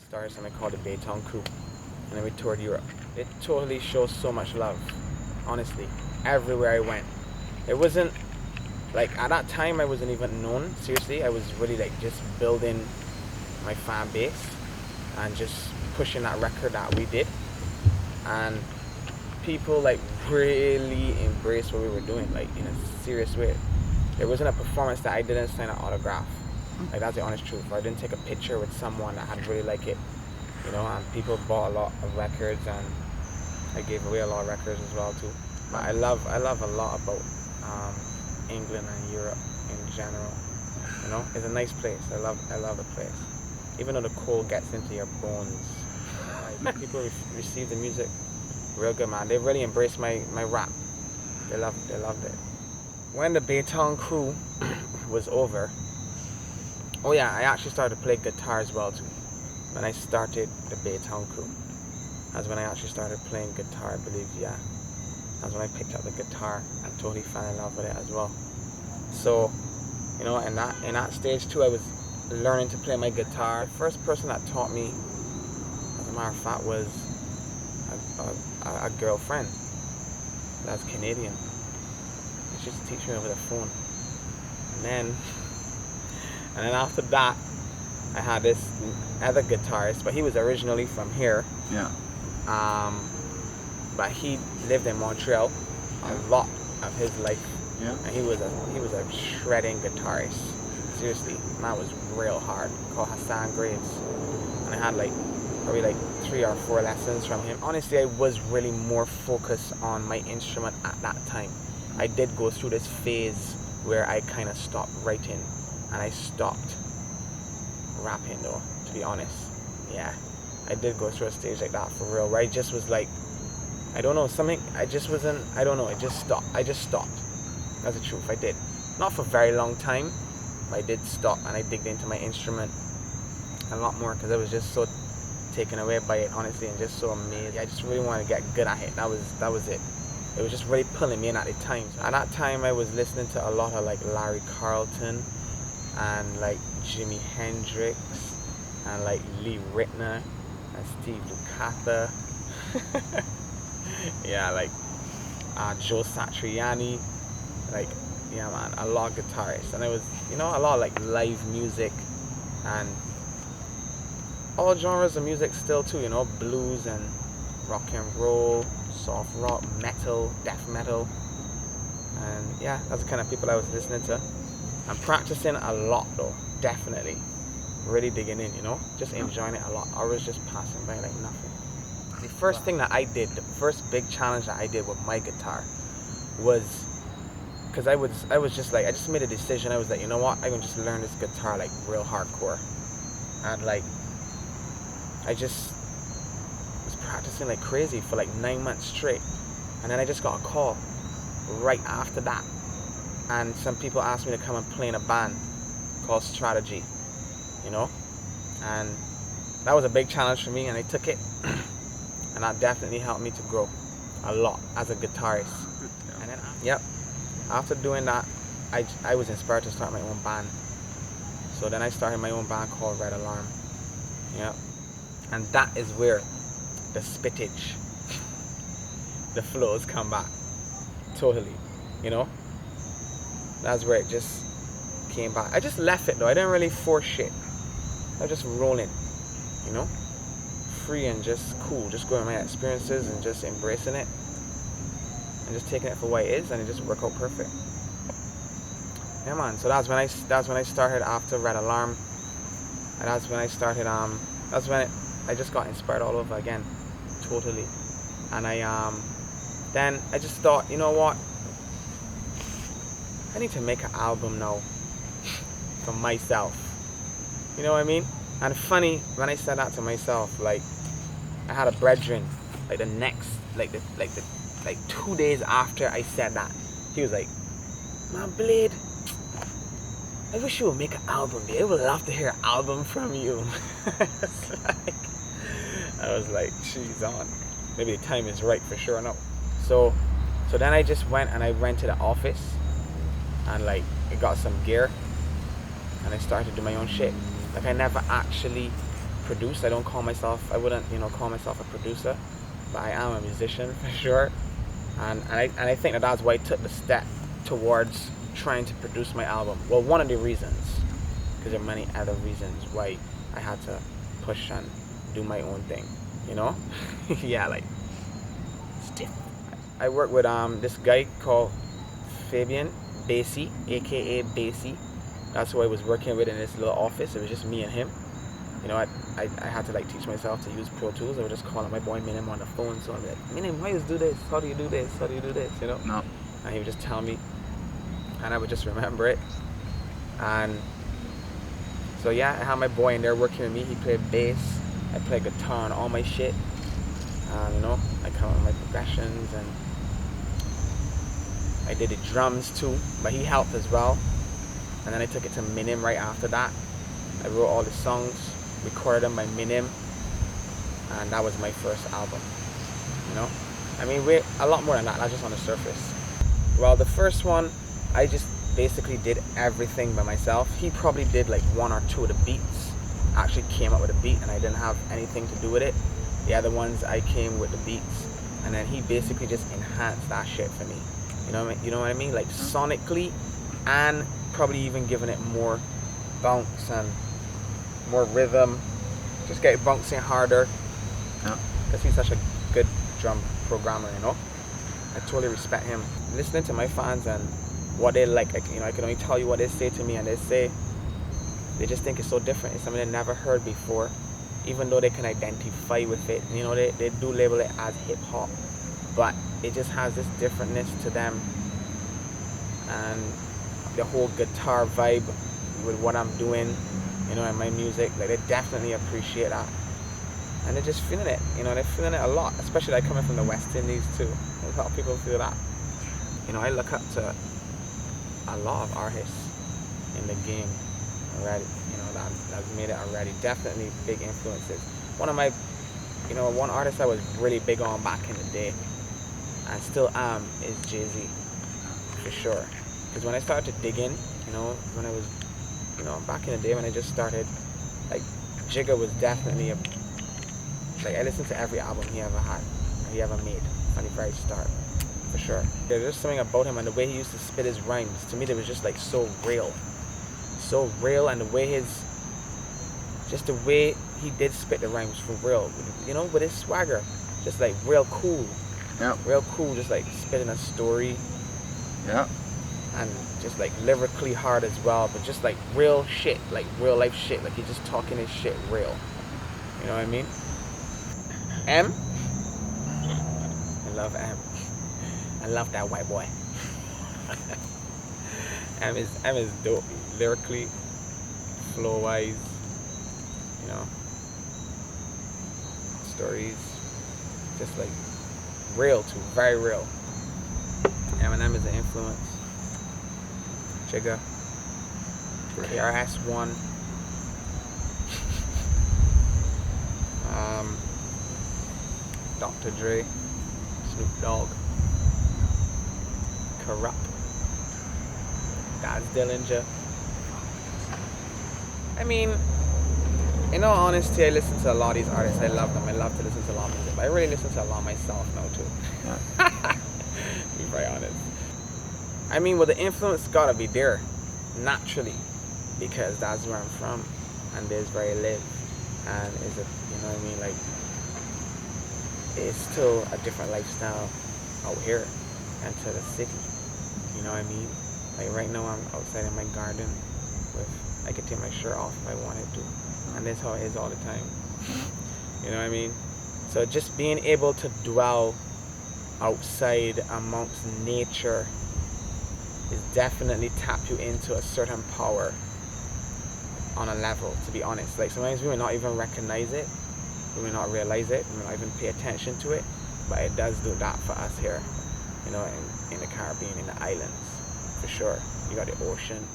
started something called the Baytown Crew, and then we toured Europe. It totally shows so much love, honestly, everywhere I went. It wasn't, like, at that time I wasn't even known, seriously. I was really like just building my fan base and just pushing that record that we did. And people like really embraced what we were doing, like in a serious way. There wasn't a performance that I didn't sign an autograph. Like, that's the honest truth. I didn't take a picture with someone that had really liked it, you know, and people bought a lot of records, and I gave away a lot of records as well too. But I love a lot about England and Europe in general. You know, it's a nice place. I love the place. Even though the cold gets into your bones, like, people receive the music real good, man. They really embraced my rap. They loved it. When the Baytown Crew was over, oh yeah, I actually started to play guitar as well too. When I started the Baytown Crew, that's when I actually started playing guitar, I believe, yeah. That's when I picked up the guitar and totally fell in love with it as well. So, you know, in that stage too, I was learning to play my guitar. The first person that taught me, as a matter of fact, was a girlfriend that's Canadian. She used to teach me over the phone. And then after that, I had this other guitarist, but he was originally from here. Yeah. But he lived in Montreal a lot of his life. Yeah. And he was a shredding guitarist. Seriously, man was real hard. Called Hassan Graves. And I had probably 3 or 4 lessons from him. Honestly, I was really more focused on my instrument at that time. I did go through this phase where I kind of stopped writing and I stopped rapping, though, to be honest. Yeah, I did go through a stage like that for real, where I just was like, I don't know, something, I just wasn't, I don't know, I just stopped. That's the truth, I did. Not for a very long time, but I did stop, and I digged into my instrument a lot more because I was just so taken away by it, honestly, and just so amazed. I just really wanted to get good at it. That was it. It was just really pulling me in at the time. At that time, I was listening to a lot of like Larry Carlton and like Jimi Hendrix and like Lee Ritner and Steve Lukather. Yeah, like Joe Satriani. Like, yeah, man, a lot of guitarists. And it was, you know, a lot of like live music and all genres of music still too, you know, blues and rock and roll, soft rock, metal, death metal. And yeah, that's the kind of people I was listening to. I'm practicing a lot though, definitely. Really digging in, you know, just enjoying it a lot. I was just passing by like nothing. The first thing that I did, the first big challenge that I did with my guitar was, because I was just like, I just made a decision. I was like, you know what, I'm gonna just learn this guitar like real hardcore. And like, I just was practicing like crazy for like 9 months straight. And then I just got a call right after that. And some people asked me to come and play in a band called Strategy, you know? And that was a big challenge for me, and I took it. And that definitely helped me to grow a lot as a guitarist. And then, yep, after doing that, I was inspired to start my own band. So then I started my own band called Red Alarm. Yep. And that is where the spittage, the flows come back. Totally, you know? That's where it just came back. I just left it though. I didn't really force shit. I was just rolling, you know? Free and just cool. Just going my experiences and just embracing it. And just taking it for what it is, and it just worked out perfect. Yeah, man. So that's when I started after Red Alarm. And that's when I started, that's when I just got inspired all over again. Totally. And then I just thought, you know what? I need to make an album now for myself. You know what I mean? And funny, when I said that to myself, like, I had a brethren, like the next, like 2 days after I said that, he was like, man, Blade, I wish you would make an album, dude. I would love to hear an album from you. I was like, geez, on. Maybe the time is right for sure, no. So then I just went and I rented an office and like I got some gear and I started to do my own shit. Like, I never actually produce. I wouldn't, call myself a producer, but I am a musician for sure. And I think that's why I took the step towards trying to produce my album. Well, one of the reasons, because there are many other reasons why I had to push and do my own thing, Yeah, like, stiff. I work with this guy called Fabian Basie, aka Basie. That's who I was working with in this little office. It was just me and him. I had to like teach myself to use Pro Tools. I would just call up my boy Minim on the phone. So I'd be like, Minim, why you do this? How do you do this? How do you do this? No. And he would just tell me, and I would just remember it. And so yeah, I had my boy in there working with me. He played bass. I played guitar and all my shit. I come up with my progressions, and I did the drums too, but he helped as well. And then I took it to Minim right after that. I wrote all the songs, recorded them by Minim, and that was my first album. I mean, we're a lot more than that. That's just on the surface. Well, the first one, I just basically did everything by myself. He probably did like one or two of the beats. I actually came up with a beat, and I didn't have anything to do with it. The other ones, I came with the beats, and then he basically just enhanced that shit for me. You know what I mean? Like sonically, and probably even giving it more bounce and more rhythm. Just get it bouncing harder. Yeah. Because he's such a good drum programmer, I totally respect him. Listening to my fans and what they like, I can only tell you what they say to me, and they just think it's so different. It's something they never heard before, even though they can identify with it. They do label it as hip hop, but it just has this differentness to them, and the whole guitar vibe with what I'm doing, and my music, like, they definitely appreciate that, and they're just feeling it. They're feeling it a lot, especially like coming from the West Indies too. A lot of people feel that. I look up to a lot of artists in the game already, that's made it already. Definitely big influences. One artist I was really big on back in the day, and still am, is Jay-Z, for sure. Because when I started to dig in, when I was, back in the day when I just started, like, Jigga was definitely I listened to every album he ever had, or he ever made, from the very start, for sure. There's just something about him, and the way he used to spit his rhymes, to me, they was just like so real, and the way he did spit the rhymes for real, with his swagger, just like real cool. Yeah. Real cool, just like spitting a story. Yeah. And just like lyrically hard as well, but just like real shit, like real life shit, like he's just talking his shit real. You know what I mean? M? I love M. I love that white boy. M is dope, lyrically, flow wise, stories, just like real too, very real. Eminem is an influence. Jigga, KRS-One, Dr. Dre, Snoop Dogg, Corrupt, Daz Dillinger. I mean, in all honesty, I listen to a lot of these artists. I love them. I love to listen to a lot of music, but I really listen to a lot myself now too. To be very honest. I mean, well, the influence gotta be there, naturally, because that's where I'm from, and there's where I live, and like, it's still a different lifestyle out here and to the city, Like right now, I'm outside in my garden I could take my shirt off if I wanted to, and that's how it is all the time. You know what I mean? So just being able to dwell outside amongst nature is definitely tap you into a certain power on a level, to be honest. Like sometimes we may not even recognize it, we may not realize it, we may not even pay attention to it, but it does do that for us here, in the Caribbean, in the islands, for sure. You got the ocean,